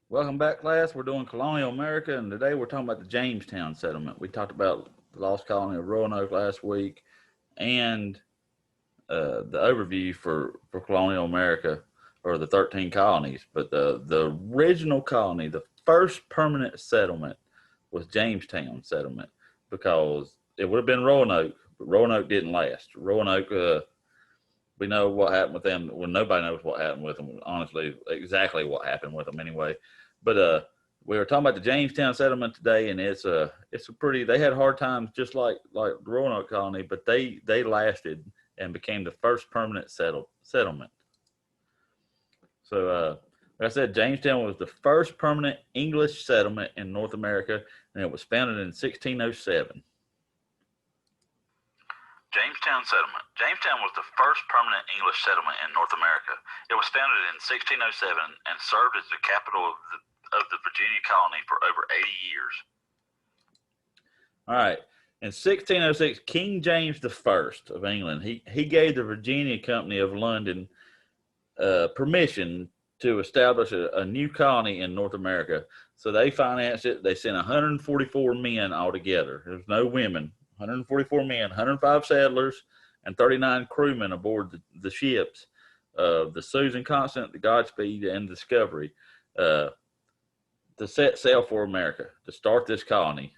Welcome back, class. We're doing Colonial America, and today we're talking about the Jamestown Settlement. We talked about the lost colony of Roanoke last week and the overview for Colonial America, or the 13 colonies. But the original colony, the first permanent settlement, was Jamestown Settlement because it would have been Roanoke, but Roanoke didn't last. Roanoke, we know what happened with them. Well, nobody knows what happened with them, honestly, exactly what happened with them anyway. But we were talking about the Jamestown settlement today, and it's a pretty. They had hard times just like the Roanoke colony, but they lasted and became the first permanent settlement. So, like I said, Jamestown was the first permanent English settlement in North America, and it was founded in 1607. Jamestown Settlement. Jamestown was the first permanent English settlement in North America. It was founded in 1607 and served as the capital of the Virginia colony for over 80 years. All right. In 1606, King James I of England, he gave the Virginia Company of London permission to establish a new colony in North America. So they financed it. They sent 144 men altogether. There's no women. 144 men, 105 settlers, and 39 crewmen aboard the ships, the Susan Constant, the Godspeed, and Discovery, to set sail for America, to start this colony.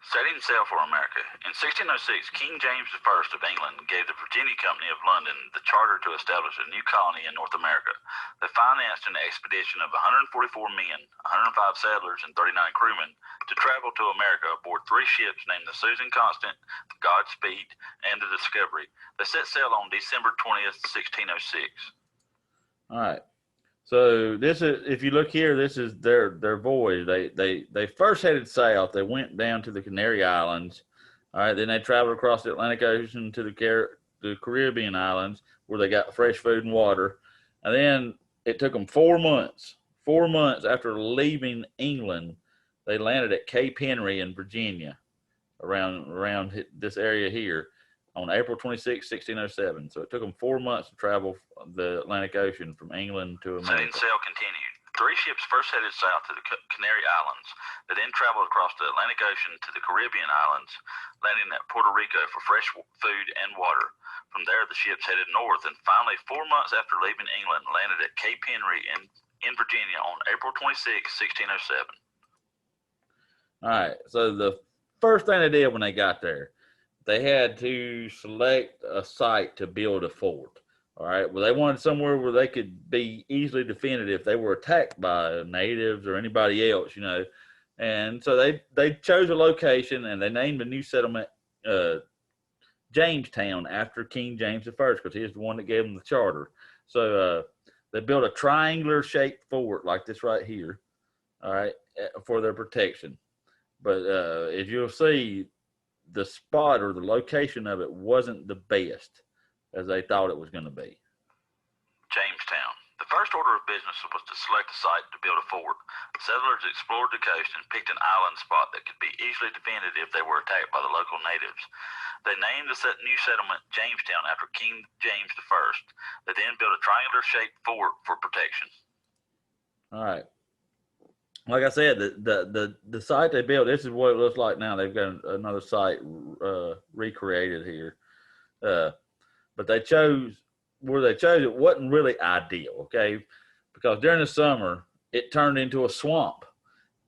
Setting sail for America. In 1606, King James I of England gave the Virginia Company of London the charter to establish a new colony in North America. They financed an expedition of 144 men, 105 settlers, and 39 crewmen to travel to America aboard three ships named the Susan Constant, the Godspeed, and the Discovery. They set sail on December 20th, 1606. All right. So this is, if you look here, this is their voyage. They first headed south. They went down to the Canary Islands. All right, then they traveled across the Atlantic Ocean to the Caribbean islands where they got fresh food and water. And then it took them 4 months. 4 months after leaving England, they landed at Cape Henry in Virginia, around this area here, on April 26, 1607. So it took them 4 months to travel the Atlantic Ocean from England to America. Setting sail continued. Three ships first headed south to the Canary Islands. They then traveled across the Atlantic Ocean to the Caribbean islands, landing at Puerto Rico for fresh food and water. From there, the ships headed north, and finally, 4 months after leaving England, landed at Cape Henry in Virginia on April 26, 1607. All right. So the first thing they did when they got there, they had to select a site to build a fort. All right. Well, they wanted somewhere where they could be easily defended if they were attacked by natives or anybody else. And so they chose a location, and they named the new settlement Jamestown after King James I, because he's the one that gave them the charter. So they built a triangular shaped fort like this right here, all right, for their protection. But as you'll see, the spot or the location of it wasn't the best as they thought it was going to be. Jamestown. The first order of business was to select a site to build a fort. The settlers explored the coast and picked an island spot that could be easily defended if they were attacked by the local natives. They named the new settlement Jamestown after King James I. They then built a triangular-shaped fort for protection. All right. Like I said, the site they built, this is what it looks like now. They've got another site recreated here. But they chose, where they chose it wasn't really ideal, okay? Because during the summer, it turned into a swamp.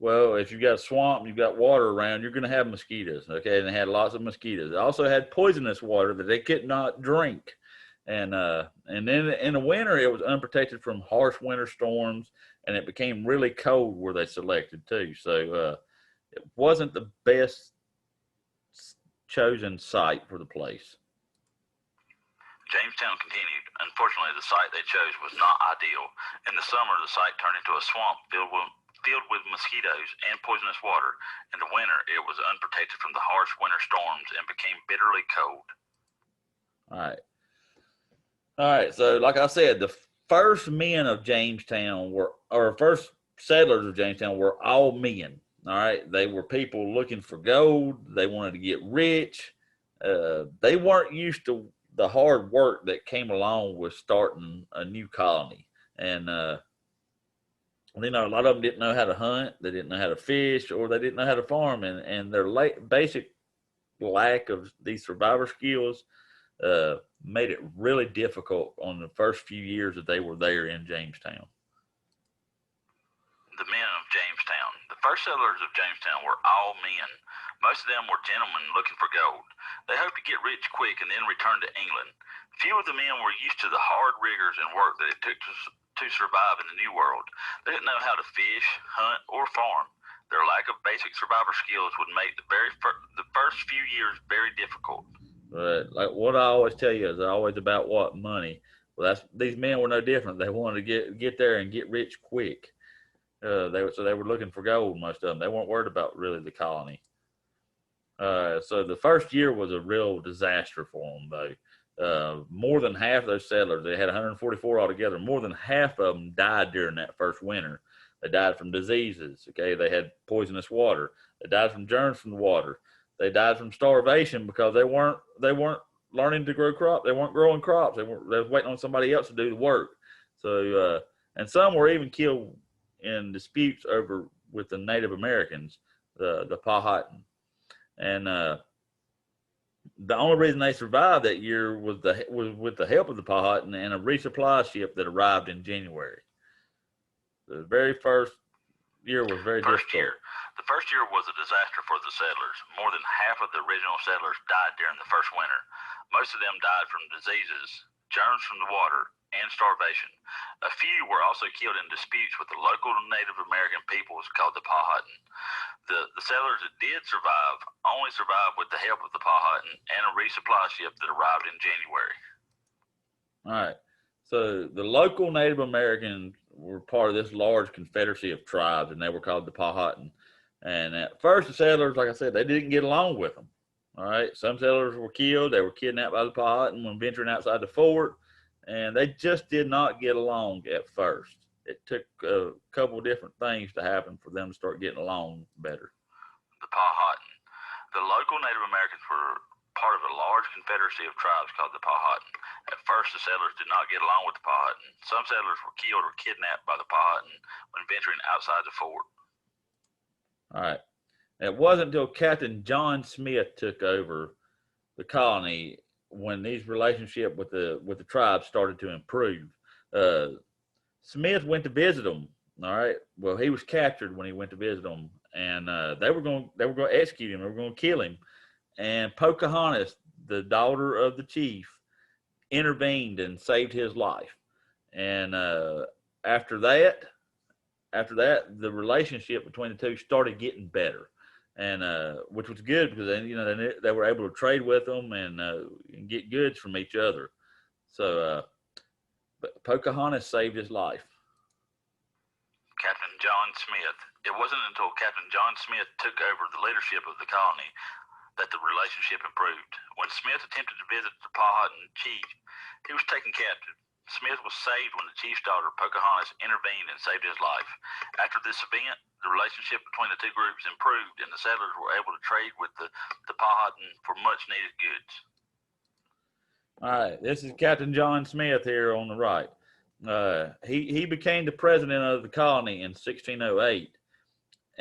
Well, if you've got a swamp and you've got water around, you're going to have mosquitoes, okay? And they had lots of mosquitoes. They also had poisonous water that they could not drink. And then in the winter, it was unprotected from harsh winter storms, and it became really cold where they selected too. So it wasn't the best chosen site for the place. Jamestown continued. Unfortunately, the site they chose was not ideal. In the summer, the site turned into a swamp filled with mosquitoes and poisonous water. In the winter, it was unprotected from the harsh winter storms and became bitterly cold. All right. So, like I said, the first men of Jamestown first settlers of Jamestown were all men. All right. They were people looking for gold. They wanted to get rich. They weren't used to the hard work that came along with starting a new colony. And you know, a lot of them didn't know how to hunt, they didn't know how to fish, or they didn't know how to farm, and their basic lack of these survivor skills made it really difficult on the first few years that they were there in Jamestown. The men of Jamestown. The first settlers of Jamestown were all men. Most of them were gentlemen looking for gold. They hoped to get rich quick and then return to England. Few of the men were used to the hard rigors and work that it took to survive in the New World. They didn't know how to fish, hunt, or farm. Their lack of basic survivor skills would make the first few years very difficult. But like what I always tell you is always about what money. Well, these men were no different. They wanted to get there and get rich quick. They were looking for gold. Most of them. They weren't worried about really the colony. So the first year was a real disaster for them, though. More than half of those settlers, they had 144 altogether. More than half of them died during that first winter. They died from diseases. Okay, they had poisonous water. They died from germs from the water. They died from starvation because they weren't learning to grow crops. They weren't growing crops. They was waiting on somebody else to do the work. So and some were even killed in disputes over with the Native Americans, the Powhatan. And the only reason they survived that year was with the help of the Powhatan and a resupply ship that arrived in January. The very first year was very difficult. The first year was a disaster for the settlers. More than half of the original settlers died during the first winter. Most of them died from diseases, germs from the water, and starvation. A few were also killed in disputes with the local Native American peoples called the Powhatan. The settlers that did survive only survived with the help of the Powhatan and a resupply ship that arrived in January. All right. So the local Native Americans were part of this large confederacy of tribes, and they were called the Powhatan. And at first, the settlers, like I said, they didn't get along with them. All right. Some settlers were killed. They were kidnapped by the Powhatan when venturing outside the fort. And they just did not get along at first. It took a couple of different things to happen for them to start getting along better. The Powhatan. The local Native Americans were part of a large confederacy of tribes called the Powhatan. At first, the settlers did not get along with the Powhatan. Some settlers were killed or kidnapped by the Powhatan when venturing outside the fort. All right. It wasn't until Captain John Smith took over the colony when these relationship with the tribe started to improve. Smith went to visit them. All right. Well, he was captured when he went to visit them, and they were going to execute him. They were going to kill him. And Pocahontas, the daughter of the chief, intervened and saved his life. And after that, the relationship between the two started getting better. And which was good because then they were able to trade with them and get goods from each other. So, but Pocahontas saved his life. Captain John Smith. It wasn't until Captain John Smith took over the leadership of the colony that the relationship improved. When Smith attempted to visit the Powhatan chief, he was taken captive. Smith was saved when the chief's daughter, Pocahontas, intervened and saved his life. After this event, the relationship between the two groups improved, and the settlers were able to trade with the Powhatan for much-needed goods. All right, this is Captain John Smith here on the right. He became the president of the colony in 1608,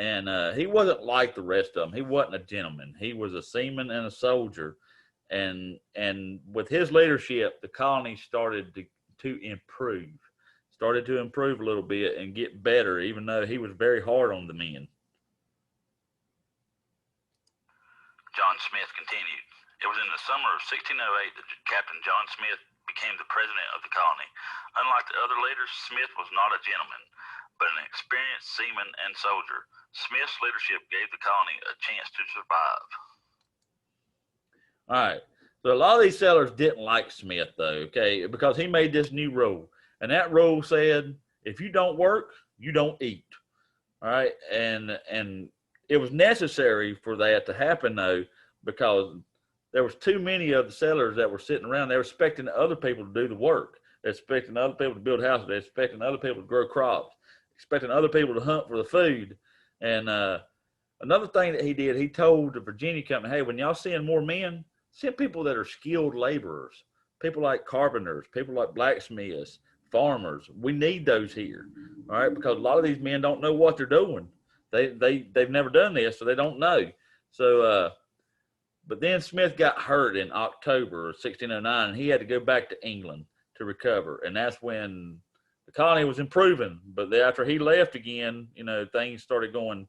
and he wasn't like the rest of them. He wasn't a gentleman. He was a seaman and a soldier, and with his leadership, the colony started to improve a little bit and get better, even though he was very hard on the men. John Smith continued. It was in the summer of 1608 that Captain John Smith became the president of the colony. Unlike the other leaders, Smith was not a gentleman, but an experienced seaman and soldier. Smith's leadership gave the colony a chance to survive. All right. So a lot of these settlers didn't like Smith, though, okay, because he made this new rule. And that rule said, if you don't work, you don't eat. All right. And it was necessary for that to happen, though, because there was too many of the settlers that were sitting around. They were expecting other people to do the work. They're expecting other people to build houses. They're expecting other people to grow crops, expecting other people to hunt for the food. And another thing that he did, he told the Virginia company, hey, when y'all send more men, send people that are skilled laborers, people like carpenters, people like blacksmiths, farmers. We need those here, all right, because a lot of these men don't know what they're doing. They've never done this, so they don't know. So, but then Smith got hurt in October of 1609, and he had to go back to England to recover, and that's when the colony was improving. But after he left again, things started going,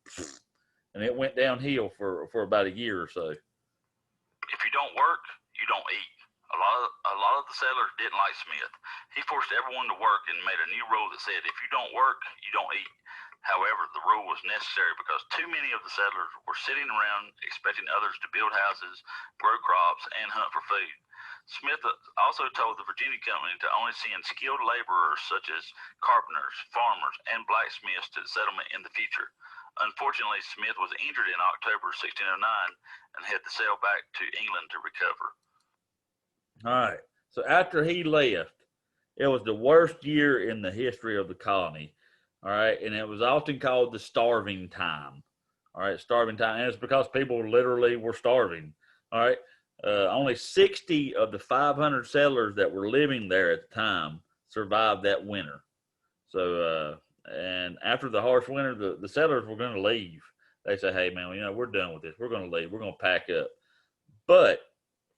and it went downhill for about a year or so. If you don't work, you don't eat. A lot of the settlers didn't like Smith. He forced everyone to work and made a new rule that said, if you don't work, you don't eat. However, the rule was necessary because too many of the settlers were sitting around expecting others to build houses, grow crops, and hunt for food. Smith also told the Virginia Company to only send skilled laborers such as carpenters, farmers, and blacksmiths to the settlement in the future. Unfortunately, Smith was injured in October 1609 and had to sail back to England to recover. All right. So after he left, it was the worst year in the history of the colony. All right. And it was often called the starving time. All right. Starving time. And it's because people literally were starving. All right. Only 60 of the 500 settlers that were living there at the time survived that winter. So, and after the harsh winter, the settlers were going to leave. They say, hey, man, we're done with this. We're going to leave. We're going to pack up. But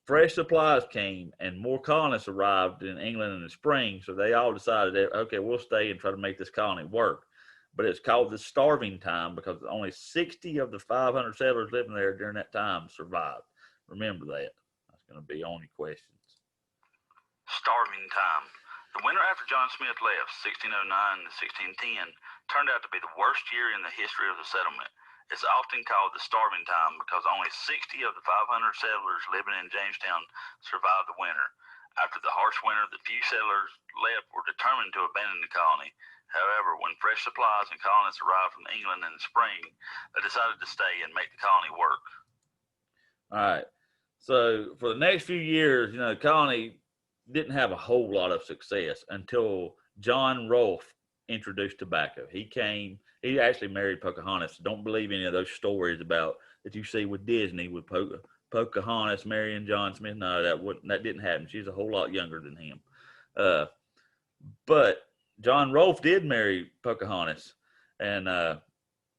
fresh supplies came and more colonists arrived in England in the spring. So they all decided that, okay, we'll stay and try to make this colony work. But it's called the starving time because only 60 of the 500 settlers living there during that time survived. Remember that. That's going to be on your questions. Starving time. The winter after John Smith left, 1609 to 1610, turned out to be the worst year in the history of the settlement. It's often called the starving time because only 60 of the 500 settlers living in Jamestown survived the winter. After the harsh winter, the few settlers left were determined to abandon the colony. However, when fresh supplies and colonists arrived from England in the spring, they decided to stay and make the colony work. All right. So for the next few years, the colony didn't have a whole lot of success until John Rolfe introduced tobacco. He actually married Pocahontas. Don't believe any of those stories about that you see with Disney with Pocahontas marrying John Smith. No, that didn't happen. She's a whole lot younger than him. But John Rolfe did marry Pocahontas, and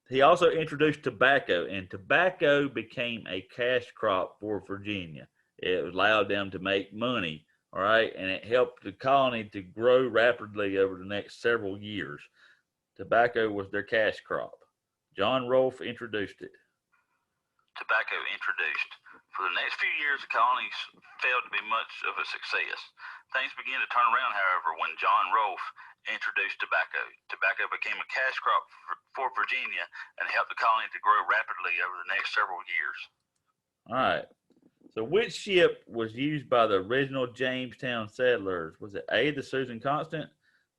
he also introduced tobacco, and tobacco became a cash crop for Virginia. It allowed them to make money, all right, and it helped the colony to grow rapidly over the next several years. Tobacco was their cash crop. John Rolfe introduced it. Tobacco introduced. For the next few years, the colonies failed to be much of a success. Things began to turn around, however, when John Rolfe introduced tobacco. Tobacco became a cash crop for Virginia and helped the colony to grow rapidly over the next several years. All right. So which ship was used by the original Jamestown settlers? Was it A, the Susan Constant,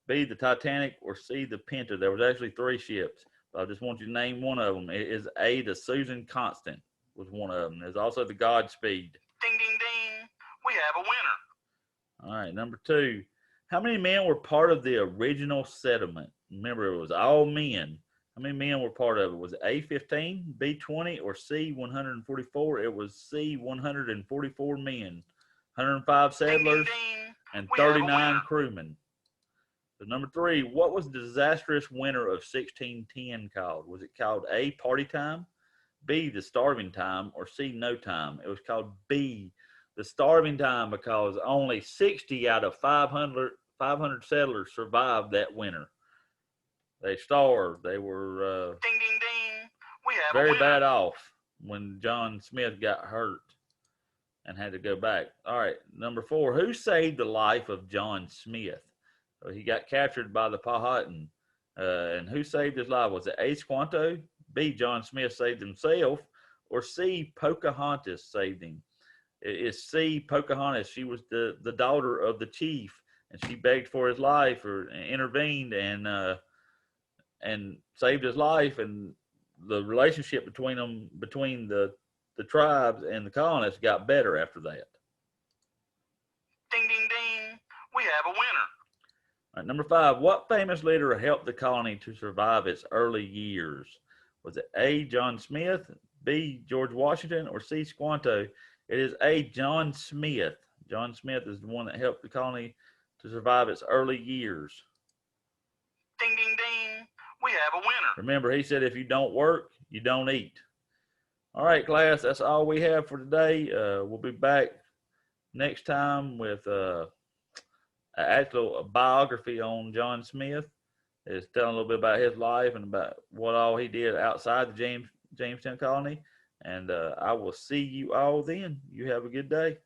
B, the Titanic, or C, the Pinta? There was actually 3 ships. But I just want you to name one of them. It is A, the Susan Constant was one of them. There's also the Godspeed. Ding, ding, ding. We have a winner. All right, number 2. How many men were part of the original settlement? Remember, it was all men. How many men were part of it? Was it A, 15, B, 20, or C, 144? It was C, 144 men. 105 settlers, ding, ding, ding. And 39 crewmen. So number 3, what was the disastrous winter of 1610 called? Was it called A, party time, B, the starving time, or C, no time? It was called B, the starving time, because only 60 out of 500 settlers survived that winter. They starved. They were ding, ding, ding. We have very bad off when John Smith got hurt and had to go back. All right, number 4, who saved the life of John Smith? He got captured by the Powhatan. And who saved his life? Was it A, Squanto, B, John Smith saved himself, or C, Pocahontas saved him? It's C, Pocahontas. She was the daughter of the chief, and she begged for his life or intervened and saved his life. And the relationship between the tribes and the colonists got better after that. Ding, ding, ding. We have a winner. All right, number 5, what famous leader helped the colony to survive its early years? Was it A, John Smith, B, George Washington, or C, Squanto? It is A, John Smith. John Smith is the one that helped the colony to survive its early years. Ding, ding, ding. We have a winner. Remember, he said, if you don't work, you don't eat. All right, class, that's all we have for today. We'll be back next time with a biography on John Smith. It's telling a little bit about his life and about what all he did outside the Jamestown colony. And I will see you all then. You have a good day.